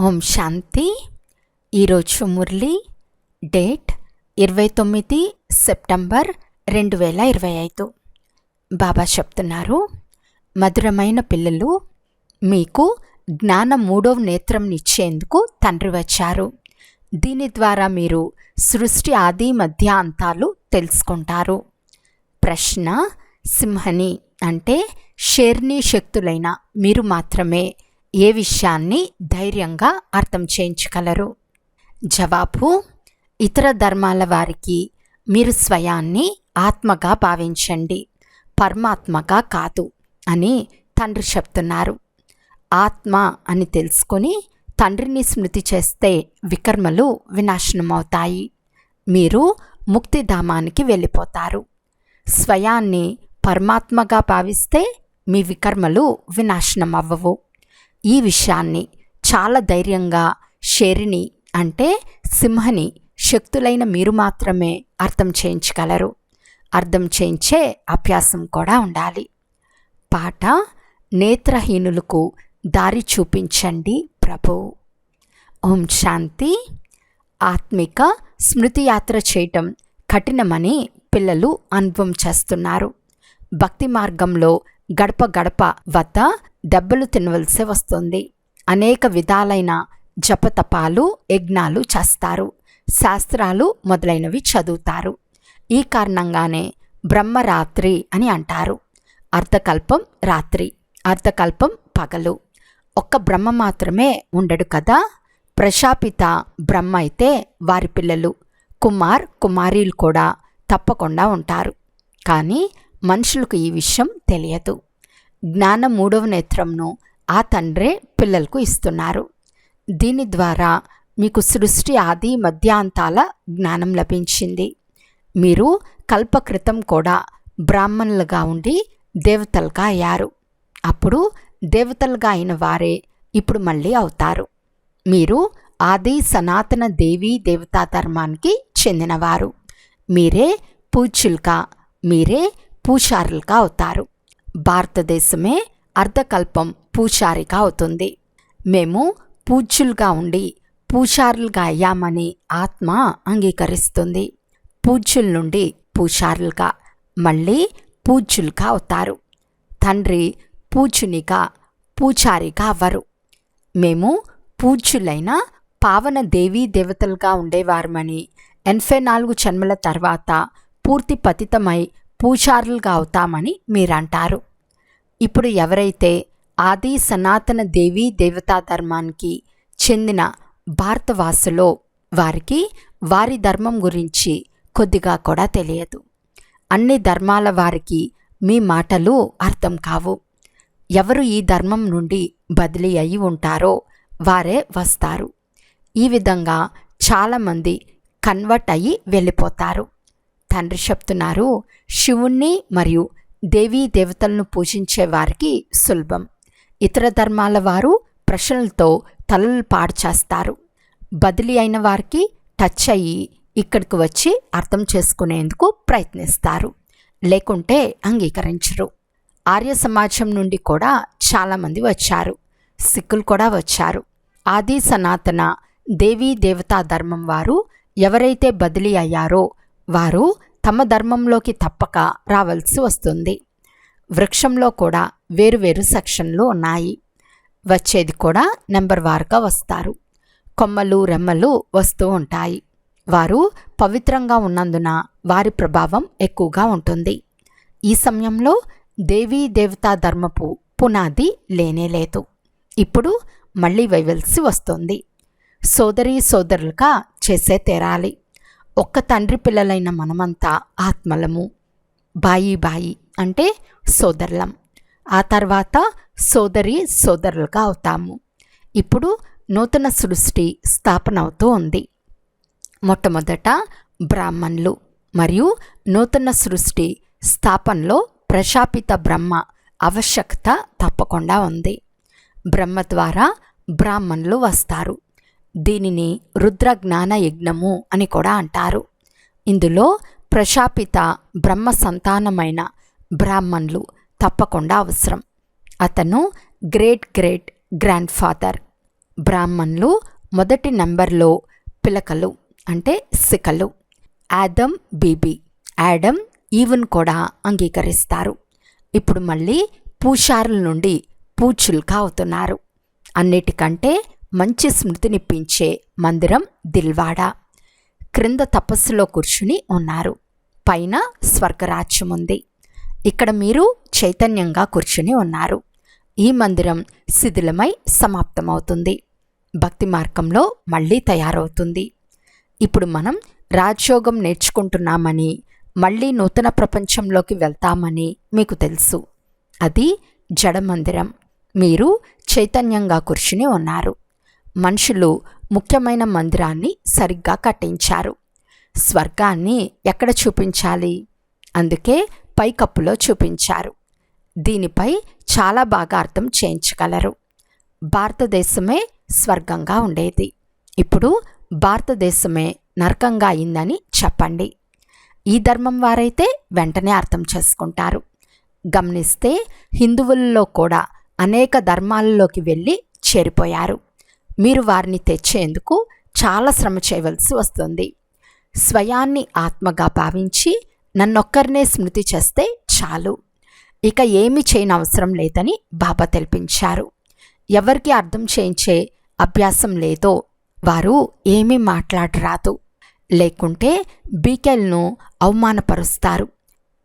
ఓం శాంతి. ఈరోజు Murali date 29 September 2025. బాబా చెప్తున్నారు, మధురమైన పిల్లలు, మీకు జ్ఞాన 3వ నేత్రంనిచ్చేందుకు తండ్రి వచ్చారు. దీని ద్వారా మీరు సృష్టి ఆది మధ్య అంతాలు తెలుసుకుంటారు. ప్రశ్న: సింహని అంటే షేర్ని శక్తులైన మీరు మాత్రమే ఏ విషయాన్ని ధైర్యంగా అర్థం చేయించగలరు? జవాబు: ఇతర ధర్మాల వారికి మీరు స్వయాన్ని ఆత్మగా భావించండి, పరమాత్మగా కాదు అని తండ్రి చెప్తున్నారు. ఆత్మ అని తెలుసుకొని తండ్రిని స్మృతి చేస్తే వికర్మలు వినాశనమవుతాయి. మీరు ముక్తిధామానికి వెళ్ళిపోతారు. స్వయాన్ని పరమాత్మగా భావిస్తే మీ వికర్మలు వినాశనం అవ్వవు. ఈ విషయాన్ని చాలా ధైర్యంగా షేరిని అంటే సింహని శక్తులైన మీరు మాత్రమే అర్థం చేయించగలరు. అర్థం చేయించే అభ్యాసం కూడా ఉండాలి. పాట: నేత్రహీనులకు దారి చూపించండి ప్రభు. ఓం శాంతి. ఆత్మిక స్మృతి యాత్ర చేయటం కఠినమని పిల్లలు అనుభవం చేస్తున్నారు. భక్తి మార్గంలో గడప గడప వద్ద దెబ్బలు తినవలసి వస్తుంది. అనేక విధాలైన జపతపాలు యజ్ఞాలు చేస్తారు, శాస్త్రాలు మొదలైనవి చదువుతారు. ఈ కారణంగానే బ్రహ్మరాత్రి అని అంటారు. అర్ధకల్పం రాత్రి, అర్ధకల్పం పగలు. ఒక్క బ్రహ్మ మాత్రమే ఉండడు కదా. ప్రజాపిత బ్రహ్మ అయితే వారి పిల్లలు కుమార్ కుమారీలు కూడా తప్పకుండా ఉంటారు. కానీ మనుషులకు ఈ విషయం తెలియదు. జ్ఞాన 3వ నేత్రంను ఆ తండ్రే పిల్లలకు ఇస్తున్నారు. దీని ద్వారా మీకు సృష్టి ఆది మధ్యాంతాల జ్ఞానం లభించింది. మీరు కల్పకృతం కూడా బ్రాహ్మణులుగా ఉండి దేవతలుగా అయ్యారు. అప్పుడు దేవతలుగా అయిన వారే ఇప్పుడు మళ్ళీ అవుతారు. మీరు ఆది సనాతన దేవీ దేవతా ధర్మానికి చెందినవారు. మీరే పూజ్యులుగా, మీరే పూజారులుగా అవుతారు. భారతదేశమే అర్ధకల్పం పూజారిగా అవుతుంది. మేము పూజ్యులుగా ఉండి పూజారులుగా అయ్యామని ఆత్మ అంగీకరిస్తుంది. పూజ్యుల నుండి పూజారులుగా, మళ్ళీ పూజ్యులుగా అవుతారు. తండ్రి పూజునిగా, పూజారిగా అవ్వరు. మేము పూజ్యులైన పావన దేవీ దేవతలుగా ఉండేవారమని 84 జన్మల తర్వాత పూర్తి పతితమై పూజారులుగా అవుతామని మీరంటారు. ఇప్పుడు ఎవరైతే ఆది సనాతన దేవీ దేవతా ధర్మానికి చెందిన భారతవాసులో వారికి వారి ధర్మం గురించి కొద్దిగా కూడా తెలియదు. అన్ని ధర్మాల వారికి మీ మాటలు అర్థం కావు. ఎవరు ఈ ధర్మం నుండి బదిలీ అయి ఉంటారో వారే వస్తారు. ఈ విధంగా చాలామంది కన్వర్ట్ అయ్యి వెళ్ళిపోతారు. తండ్రి చెప్తున్నారు, శివుణ్ణి మరియు దేవీ దేవతలను పూజించే వారికి సులభం. ఇతర ధర్మాల వారు ప్రశ్నలతో తలలు పాడు చేస్తారు. బదిలీ అయిన వారికి టచ్ అయ్యి ఇక్కడికి వచ్చి అర్థం చేసుకునేందుకు ప్రయత్నిస్తారు, లేకుంటే అంగీకరించరు. ఆర్య సమాజం నుండి కూడా చాలామంది వచ్చారు. సిక్కులు కూడా వచ్చారు. ఆది సనాతన దేవీ దేవతా ధర్మం వారు ఎవరైతే బదిలీ అయ్యారో వారు తమ ధర్మంలోకి తప్పక రావాల్సి వస్తుంది. వృక్షంలో కూడా వేరువేరు సెక్షన్లు ఉన్నాయి. వచ్చేది కూడా నెంబర్ వారుగా వస్తారు. కొమ్మలు రెమ్మలు వస్తూ ఉంటాయి. వారు పవిత్రంగా ఉన్నందున వారి ప్రభావం ఎక్కువగా ఉంటుంది. ఈ సమయంలో దేవీ దేవతా ధర్మపు పునాది లేనేలేదు. ఇప్పుడు మళ్ళీ వేయవలసి వస్తుంది. సోదరీ సోదరులుగా చేసే తీరాలి. ఒక్క తండ్రి పిల్లలైన మనమంతా ఆత్మలము. బాయి బాయి అంటే సోదరులం. ఆ తర్వాత సోదరి సోదరులుగా అవుతాము. ఇప్పుడు నూతన సృష్టి స్థాపన అవుతూ ఉంది. మొట్టమొదట బ్రాహ్మణులు మరియు నూతన సృష్టి స్థాపనలో ప్రజాపిత బ్రహ్మ ఆవశ్యకత తప్పకుండా ఉంది. బ్రహ్మ ద్వారా బ్రాహ్మణులు వస్తారు. దీనిని రుద్ర జ్ఞాన యజ్ఞము అని కూడా అంటారు. ఇందులో ప్రజాపిత బ్రహ్మ సంతానమైన బ్రాహ్మణులు తప్పకుండా అవసరం. అతను గ్రేట్ గ్రేట్ గ్రాండ్ ఫాదర్. బ్రాహ్మణులు మొదటి నంబర్లో పిలకలు అంటే సికలు. ఆదమ్ బీబీ, యాడమ్ ఈవెన్ కూడా అంగీకరిస్తారు. ఇప్పుడు మళ్ళీ పూషారుల నుండి పూచుల్కా అవుతున్నారు. అన్నిటికంటే మంచి స్మృతినిప్పించే మందిరం దిల్వాడా. క్రింద తపస్సులో కూర్చుని ఉన్నారు, పైన స్వర్గరాజ్యం ఉంది. ఇక్కడ మీరు చైతన్యంగా కూర్చుని ఉన్నారు. ఈ మందిరం శిథిలమై సమాప్తమవుతుంది, భక్తి మార్గంలో మళ్ళీ తయారవుతుంది. ఇప్పుడు మనం రాజయోగం నేర్చుకుంటున్నామని, మళ్ళీ నూతన ప్రపంచంలోకి వెళ్తామని మీకు తెలుసు. అది జడమందిరం. మీరు చైతన్యంగా కూర్చుని ఉన్నారు. మనుషులు ముఖ్యమైన మందిరాన్ని సరిగ్గా కట్టించారు. స్వర్గాన్ని ఎక్కడ చూపించాలి? అందుకే పైకప్పులో చూపించారు. దీనిపై చాలా బాగా అర్థం చేయించగలరు. భారతదేశమే స్వర్గంగా ఉండేది, ఇప్పుడు భారతదేశమే నరకంగా అయిందని చెప్పండి. ఈ ధర్మం వారైతే వెంటనే అర్థం చేసుకుంటారు. గమనిస్తే హిందువులలో కూడా అనేక ధర్మాలలోకి వెళ్ళి చేరిపోయారు. మీరు వారిని తెచ్చేందుకు చాలా శ్రమ చేయవలసి వస్తుంది. స్వయాన్ని ఆత్మగా భావించి నన్నొక్కరినే స్మృతి చేస్తే చాలు, ఇక ఏమీ చేయనవసరం లేదని బాబా తెలిపించారు. ఎవరికి అర్థం చేయించే అభ్యాసం లేదో వారు ఏమీ మాట్లాడరాదు, లేకుంటే బీకెల్ను అవమానపరుస్తారు.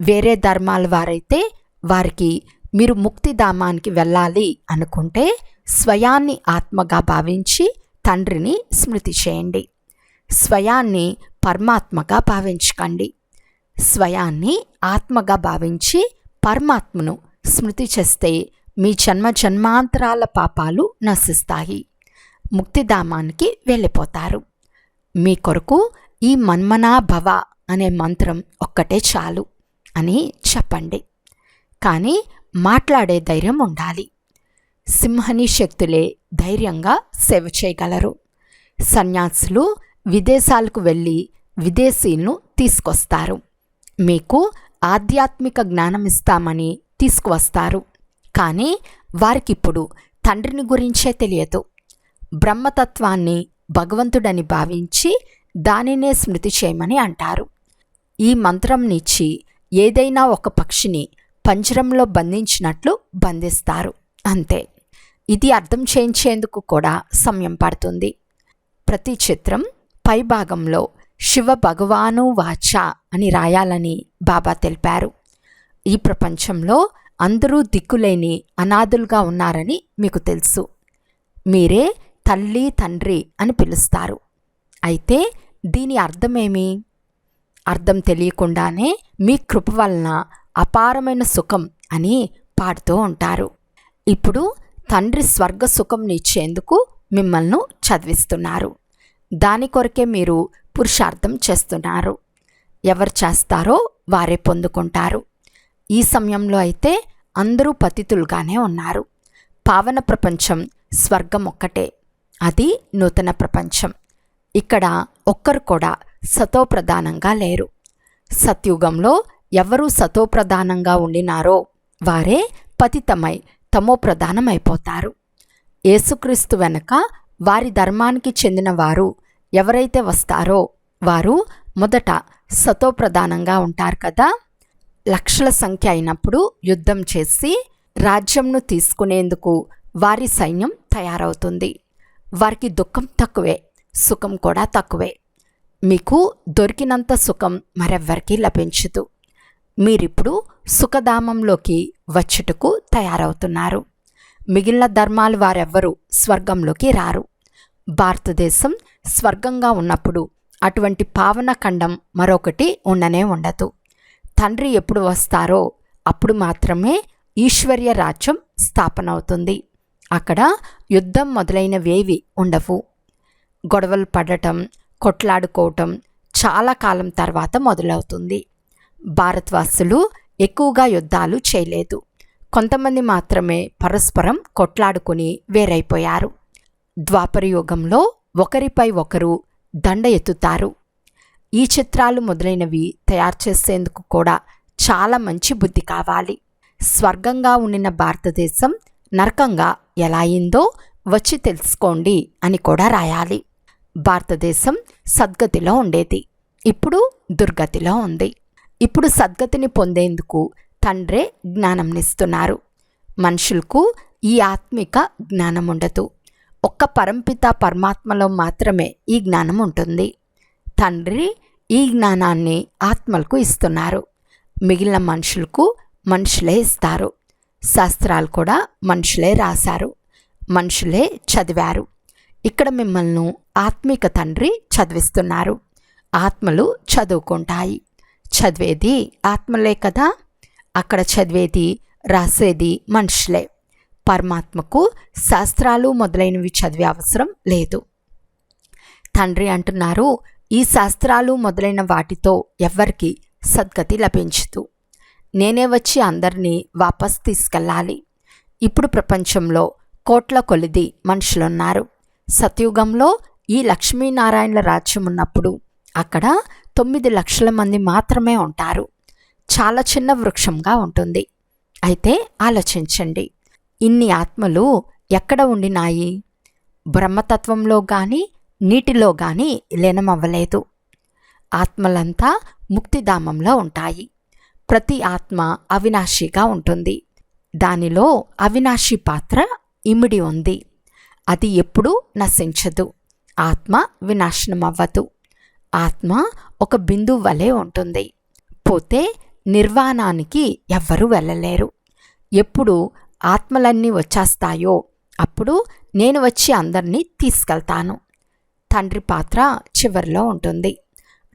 వేరే ధర్మాల వారైతే వారికి మీరు ముక్తిధామానికి వెళ్ళాలి అనుకుంటే స్వయాన్ని ఆత్మగా భావించి తండ్రిని స్మృతి చేయండి. స్వయాన్ని పరమాత్మగా భావించకండి. స్వయాన్ని ఆత్మగా భావించి పరమాత్మను స్మృతి చేస్తే మీ జన్మ జన్మాంతరాల పాపాలు నశిస్తాయి, ముక్తిధామానికి వెళ్ళిపోతారు. మీ కొరకు ఈ మన్మనాభవ అనే మంత్రం ఒక్కటే చాలు అని చెప్పండి. కానీ మాట్లాడే ధైర్యం ఉండాలి. సింహని శక్తులే ధైర్యంగా సేవ చేయగలరు. సన్యాసులు విదేశాలకు వెళ్ళి విదేశీయులను తీసుకొస్తారు. మీకు ఆధ్యాత్మిక జ్ఞానం ఇస్తామని తీసుకువస్తారు. కానీ వారికిప్పుడు తండ్రిని గురించే తెలియదు. బ్రహ్మతత్వాన్ని భగవంతుడని భావించి దానినే స్మృతి చేయమని అంటారు. ఈ మంత్రంనిచ్చి ఏదైనా ఒక పక్షిని పంజరంలో బంధించినట్లు బంధిస్తారు, అంతే. ఇది అర్థం చేయించేందుకు కూడా సమయం పడుతుంది. ప్రతి చిత్రం పై భాగంలో శివ భగవాను వాచ అని రాయాలని బాబా తెలిపారు. ఈ ప్రపంచంలో అందరూ దిక్కులేని అనాథులుగా ఉన్నారని మీకు తెలుసు. మీరే తల్లి తండ్రి అని పిలుస్తారు. అయితే దీని అర్థమేమి? అర్థం తెలియకుండానే మీ కృప వలన అపారమైన సుఖం అని పాడుతూ ఉంటారు. ఇప్పుడు తండ్రి స్వర్గ సుఖంనిచ్చేందుకు మిమ్మల్ని చదివిస్తున్నారు. దాని కొరకే మీరు పురుషార్థం చేస్తున్నారు. ఎవరు చేస్తారో వారే పొందుకుంటారు. ఈ సమయంలో అయితే అందరూ పతితులుగానే ఉన్నారు. పావన ప్రపంచం స్వర్గం ఒక్కటే, అది నూతన ప్రపంచం. ఇక్కడ ఒక్కరు కూడా సతోప్రధానంగా లేరు. సత్యుగంలో ఎవరు సతోప్రధానంగా ఉండినారో వారే పతితమై తమోప్రధానమైపోతారు. యేసుక్రీస్తు వెనక వారి ధర్మానికి చెందిన వారు ఎవరైతే వస్తారో వారు మొదట సతోప్రధానంగా ఉంటారు కదా. లక్షల సంఖ్య అయినప్పుడు యుద్ధం చేసి రాజ్యంను తీసుకునేందుకు వారి సైన్యం తయారవుతుంది. వారికి దుఃఖం తక్కువే, సుఖం కూడా తక్కువే. మీకు దొరికినంత సుఖం మరెవ్వరికీ లభించదు. మీరిప్పుడు సుఖధామంలోకి వచ్చుటకు తయారవుతున్నారు. మిగిలిన ధర్మాలు వారెవ్వరూ స్వర్గంలోకి రారు. భారతదేశం స్వర్గంగా ఉన్నప్పుడు అటువంటి పావన ఖండం మరొకటి ఉండనే ఉండదు. తండ్రి ఎప్పుడు వస్తారో అప్పుడు మాత్రమే ఈశ్వర్య రాజ్యం స్థాపన అవుతుంది. అక్కడ యుద్ధం మొదలైనవేవి ఉండవు. గొడవలు పడటం, కొట్లాడుకోవటం చాలా కాలం తర్వాత మొదలవుతుంది. భారతవాసులు ఎక్కువగా యుద్ధాలు చేయలేదు. కొంతమంది మాత్రమే పరస్పరం కొట్లాడుకుని వేరైపోయారు. ద్వాపర యుగంలో ఒకరిపై ఒకరు దండ ఎత్తుతారు. ఈ చిత్రాలు మొదలైనవి తయారు చేసేందుకు కూడా చాలా మంచి బుద్ధి కావాలి. స్వర్గంగా ఉండిన భారతదేశం నరకంగా ఎలా అయిందో వచ్చి తెలుసుకోండి అని కూడా రాయాలి. భారతదేశం సద్గతిలో ఉండేది, ఇప్పుడు దుర్గతిలో ఉంది. ఇప్పుడు సద్గతిని పొందేందుకు తండ్రే జ్ఞానంనిస్తున్నారు. మనుషులకు ఈ ఆత్మిక జ్ఞానం ఉండదు. ఒక్క పరంపిత పరమాత్మలో మాత్రమే ఈ జ్ఞానం ఉంటుంది. తండ్రి ఈ జ్ఞానాన్ని ఆత్మలకు ఇస్తున్నారు. మిగిలిన మనుషులకు మనుషులే ఇస్తారు. శాస్త్రాలు కూడా మనుషులే రాశారు, మనుషులే చదివారు. ఇక్కడ మిమ్మల్ని ఆత్మిక తండ్రి చదివిస్తున్నారు. ఆత్మలు చదువుకుంటాయి. చదివేది ఆత్మలే కదా. అక్కడ చదివేది రాసేది మనుషులే. పరమాత్మకు శాస్త్రాలు మొదలైనవి చదివే అవసరం లేదు. తండ్రి అంటున్నారు, ఈ శాస్త్రాలు మొదలైన వాటితో ఎవ్వరికి సద్గతి లభించదు. నేనే వచ్చి అందరినీ వాపస్ తీసుకెళ్ళాలి. ఇప్పుడు ప్రపంచంలో కోట్ల కొలిది మనుషులున్నారు. సత్యుగంలో ఈ లక్ష్మీనారాయణల రాజ్యం ఉన్నప్పుడు అక్కడ 9 లక్షల మంది మాత్రమే ఉంటారు. చాలా చిన్న వృక్షంగా ఉంటుంది. అయితే ఆలోచించండి, ఇన్ని ఆత్మలు ఎక్కడ ఉండినాయి? బ్రహ్మతత్వంలో కానీ నీటిలో కానీ లీనమవ్వలేదు. ఆత్మలంతా ముక్తిధామంలో ఉంటాయి. ప్రతి ఆత్మ అవినాశిగా ఉంటుంది. దానిలో అవినాశి పాత్ర ఇమిడి ఉంది. అది ఎప్పుడూ నశించదు. ఆత్మ వినాశనం అవ్వదు. ఆత్మ ఒక బిందువు వలె ఉంటుంది. పోతే నిర్వాణానికి ఎవ్వరూ వెళ్ళలేరు. ఎప్పుడు ఆత్మలన్నీ వచ్చేస్తాయో అప్పుడు నేను వచ్చి అందరినీ తీసుకెళ్తాను. తండ్రి పాత్ర చివరిలో ఉంటుంది.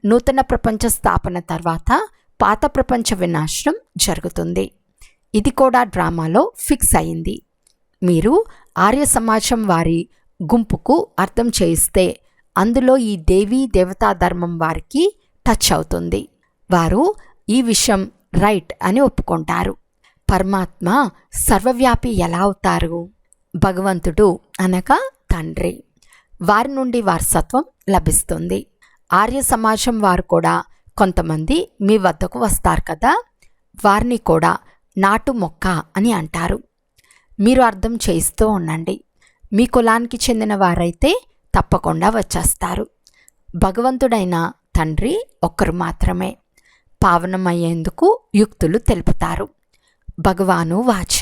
నూతన ప్రపంచ స్థాపన తర్వాత పాత ప్రపంచ వినాశనం జరుగుతుంది. ఇది కూడా డ్రామాలో ఫిక్స్ అయింది. మీరు ఆర్య సమాజం వారి గుంపుకు అర్థం చేయిస్తే అందులో ఈ దేవీ దేవతా ధర్మం వారికి టచ్ అవుతుంది. వారు ఈ విషయం రైట్ అని ఒప్పుకుంటారు. పరమాత్మ సర్వవ్యాపి ఎలా అవుతారు? భగవంతుడు అనగా తండ్రి. వారి నుండి వారసత్వం లభిస్తుంది. ఆర్య సమాజం వారు కూడా కొంతమంది మీ వద్దకు వస్తారు కదా, వారిని కూడా నాటు మొక్క అని అంటారు. మీరు అర్థం చేయిస్తూ ఉండండి. మీ కులానికి చెందిన వారైతే తప్పకుండా వచ్చేస్తారు. భగవంతుడైన తండ్రి ఒక్కరు మాత్రమే. పావనమయ్యేందుకు యుక్తులు తెలుపుతారు. భగవాను వాచ,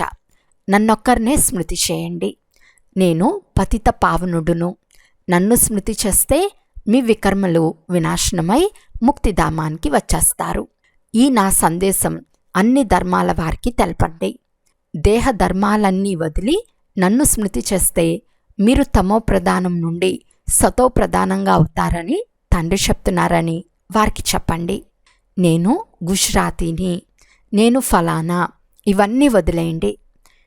నన్నొక్కరినే స్మృతి చేయండి. నేను పతిత పావనుడును. నన్ను స్మృతి చేస్తే మీ వికర్మలు వినాశనమై ముక్తిధామానికి వచ్చేస్తారు. ఈ నా సందేశం అన్ని ధర్మాల వారికి తెలపండి. దేహ ధర్మాలన్నీ వదిలి నన్ను స్మృతి చేస్తే మీరు తమో ప్రధానం నుండి సతో ప్రధానంగా అవుతారని తండ్రి చెప్తున్నారని వారికి చెప్పండి. నేను గుజరాతీని, నేను ఫలానా, ఇవన్నీ వదిలేయండి.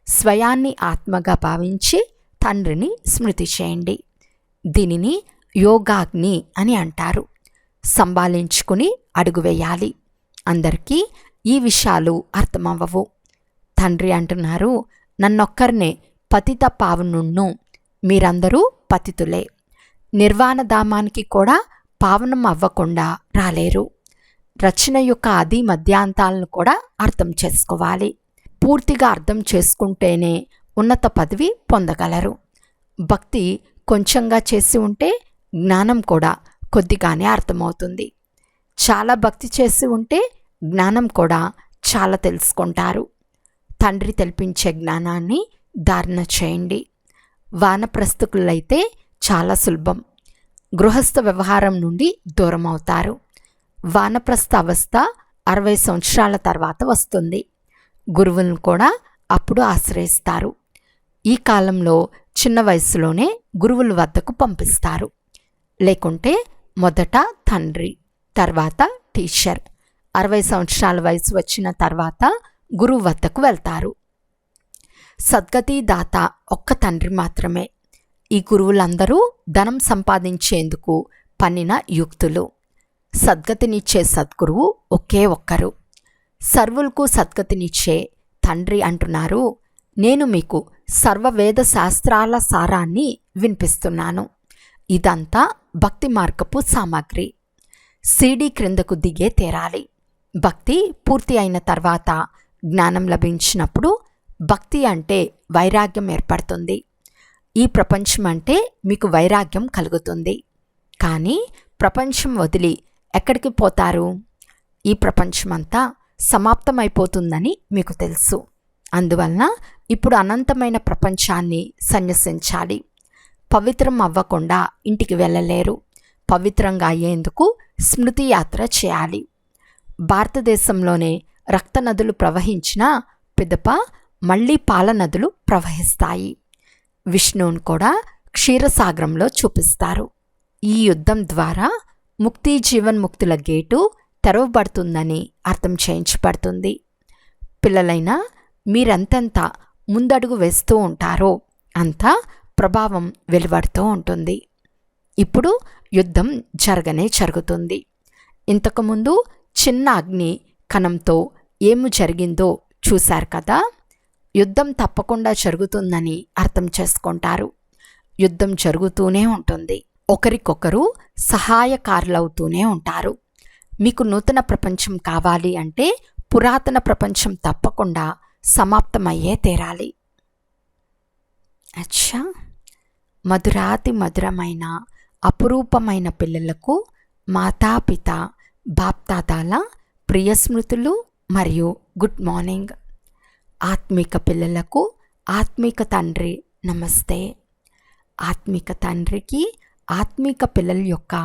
స్వయాన్ని ఆత్మగా భావించి తండ్రిని స్మృతి చేయండి. దీనిని యోగాగ్ని అని అంటారు. సంభాళించుకుని అడుగు వేయాలి. అందరికీ ఈ విషయాలు అర్థమవ్వవు. తండ్రి అంటున్నారు, నన్నొక్కరినే పతిత పావనుణ్ణు. మీరందరూ పతితులే. నిర్వాణధామానికి కూడా పావనం అవ్వకుండా రాలేరు. రచన యొక్క ఆది మధ్యాంతాలను కూడా అర్థం చేసుకోవాలి. పూర్తిగా అర్థం చేసుకుంటేనే ఉన్నత పదవి పొందగలరు. భక్తి కొంచెంగా చేసి ఉంటే జ్ఞానం కూడా కొద్దిగానే అర్థమవుతుంది. చాలా భక్తి చేసి ఉంటే జ్ఞానం కూడా చాలా తెలుసుకుంటారు. తండ్రి తెలిపించే జ్ఞానాన్ని ధారణ చేయండి. వానప్రస్థులైతే చాలా సులభం. గృహస్థ వ్యవహారం నుండి దూరం అవుతారు. వానప్రస్థ అవస్థ 60 సంవత్సరాల తర్వాత వస్తుంది. గురువులను కూడా అప్పుడు ఆశ్రయిస్తారు. ఈ కాలంలో చిన్న వయసులోనే గురువుల వద్దకు పంపిస్తారు. లేకుంటే మొదట తండ్రి, తర్వాత టీచర్. 60 సంవత్సరాల వయసు వచ్చిన తర్వాత గురువు వద్దకు వెళ్తారు. సద్గతి దాత ఒక్క తండ్రి మాత్రమే. ఈ గురువులందరూ ధనం సంపాదించేందుకు పన్నిన యుక్తులు. సద్గతినిచ్చే సద్గురువు ఒకే ఒక్కరు. సర్వులకు సద్గతినిచ్చే తండ్రి అంటున్నారు, నేను మీకు సర్వవేద శాస్త్రాల సారాన్ని వినిపిస్తున్నాను. ఇదంతా భక్తి మార్గపు సామాగ్రి. సీడీ క్రిందకు దిగే తీరాలి. భక్తి పూర్తి అయిన తర్వాత జ్ఞానం లభించినప్పుడు భక్తి అంటే వైరాగ్యం ఏర్పడుతుంది. ఈ ప్రపంచం అంటే మీకు వైరాగ్యం కలుగుతుంది. కానీ ప్రపంచం వదిలి ఎక్కడికి పోతారు? ఈ ప్రపంచమంతా సమాప్తమైపోతుందని మీకు తెలుసు. అందువలన ఇప్పుడు అనంతమైన ప్రపంచాన్ని సన్యసించాలి. పవిత్రం అవ్వకుండా ఇంటికి వెళ్ళలేరు. పవిత్రంగా అయ్యేందుకు స్మృతి యాత్ర చేయాలి. భారతదేశంలోనే రక్త నదులు ప్రవహించిన పిదప మళ్ళీ పాల నదులు ప్రవహిస్తాయి. విష్ణువును కూడా క్షీరసాగరంలో చూపిస్తారు. ఈ యుద్ధం ద్వారా ముక్తి జీవన్ముక్తుల గేటు తెరవబడుతుందని అర్థం చేయించబడుతుంది. పిల్లలైనా మీరెంతెంత ముందడుగు వేస్తూ ఉంటారో అంత ప్రభావం వెలువడుతూ ఉంటుంది. ఇప్పుడు యుద్ధం జరుగుతుంది. ఇంతకుముందు చిన్న అగ్ని కణంతో ఏమి జరిగిందో చూశారు కదా. యుద్ధం తప్పకుండా జరుగుతుందని అర్థం చేసుకుంటారు. యుద్ధం జరుగుతూనే ఉంటుంది. ఒకరికొకరు సహాయకారులవుతూనే ఉంటారు. మీకు నూతన ప్రపంచం కావాలి అంటే పురాతన ప్రపంచం తప్పకుండా సమాప్తమయ్యే తీరాలి. అచ్చా, మధురాతి మధురమైన అపురూపమైన పిల్లలకు మాతాపిత బాప్దాదాల ప్రియస్మృతులు మరియు గుడ్ మార్నింగ్. ఆత్మిక పిల్లలకు ఆత్మిక తండ్రి నమస్తే. ఆత్మిక తండ్రికి ఆత్మిక పిల్లల యొక్క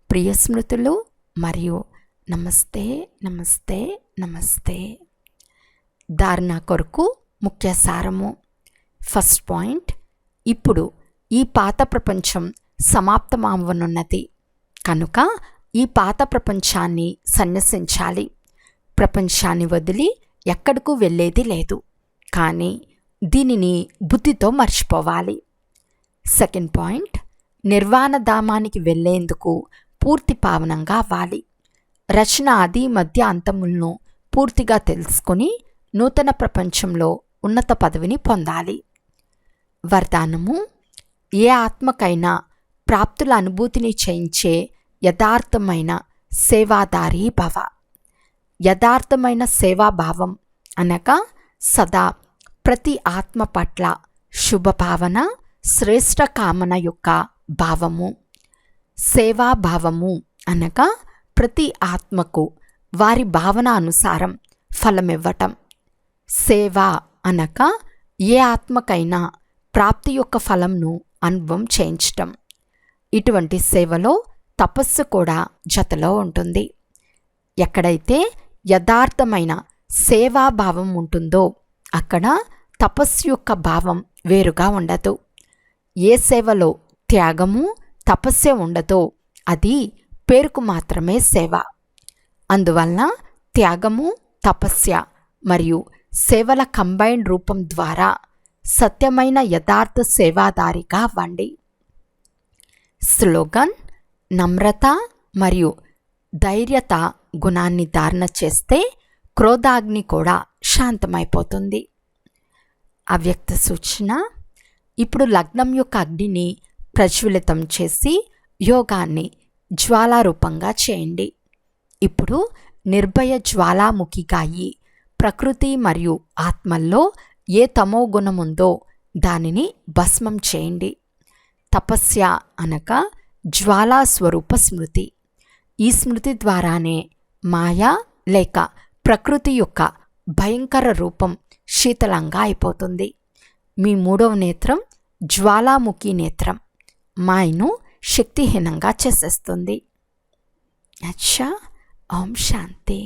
ప్రియస్మృతులు మరియు నమస్తే నమస్తే నమస్తే. ధారణ కొరకు ముఖ్య సారము. ఫస్ట్ పాయింట్, ఇప్పుడు ఈ పాత ప్రపంచం సమాప్తమవ్వనున్నది కనుక ఈ పాత ప్రపంచాన్ని సన్యసించాలి. ప్రపంచాన్ని వదిలి ఎక్కడకు వెళ్ళేది లేదు, కానీ దీనిని బుద్ధితో మర్చిపోవాలి. సెకండ్ పాయింట్, నిర్వాణధామానికి వెళ్ళేందుకు పూర్తి పావనంగా అవ్వాలి. రచన ఆది మధ్య అంతములను పూర్తిగా తెలుసుకొని నూతన ప్రపంచంలో ఉన్నత పదవిని పొందాలి. వరదానము, ఏ ఆత్మకైనా ప్రాప్తుల అనుభూతిని చేయించే యథార్థమైన సేవాదారీ భవ. యథార్థమైన సేవాభావం అనగా సదా ప్రతి ఆత్మ పట్ల శుభభావన, శ్రేష్ఠ కామన యొక్క భావము. సేవాభావము అనగా ప్రతి ఆత్మకు వారి భావన అనుసారం ఫలమివ్వటం. సేవ అనగా ఏ ఆత్మకైనా ప్రాప్తి యొక్క ఫలంను అనుభవం చేయించటం. ఇటువంటి సేవలో తపస్సు కూడా జతలో ఉంటుంది. ఎక్కడైతే యథార్థమైన సేవాభావం ఉంటుందో అక్కడ తపస్సు యొక్క భావం వేరుగా ఉండదు. ఏ సేవలో త్యాగము తపస్సే ఉండదో అది పేరుకు మాత్రమే సేవ. అందువలన త్యాగము, తపస్య మరియు సేవల కంబైన్డ్ రూపం ద్వారా సత్యమైన యథార్థ సేవాదారిగా అవ్వండి. స్లోగన్, నమ్రత మరియు ధైర్యత గుణాన్ని ధారణ చేస్తే క్రోధాగ్ని కూడా శాంతమైపోతుంది. అవ్యక్త సూచన, ఇప్పుడు లగ్నం యొక్క అగ్నిని ప్రజ్వలితం చేసి యోగాన్ని జ్వాలారూపంగా చేయండి. ఇప్పుడు నిర్భయ జ్వాలాముఖిగా అయి ప్రకృతి మరియు ఆత్మల్లో ఏ తమో గుణముందో దానిని భస్మం చేయండి. తపస్య అనగా జ్వాలా స్వరూప స్మృతి. ఈ స్మృతి ద్వారానే మాయా లేక ప్రకృతి యొక్క భయంకర రూపం శీతలంగా అయిపోతుంది. మీ మూడవ నేత్రం జ్వాలాముఖి నేత్రం మాయను శక్తిహీనంగా చేసేస్తుంది. అచ్చా, ఓం శాంతి.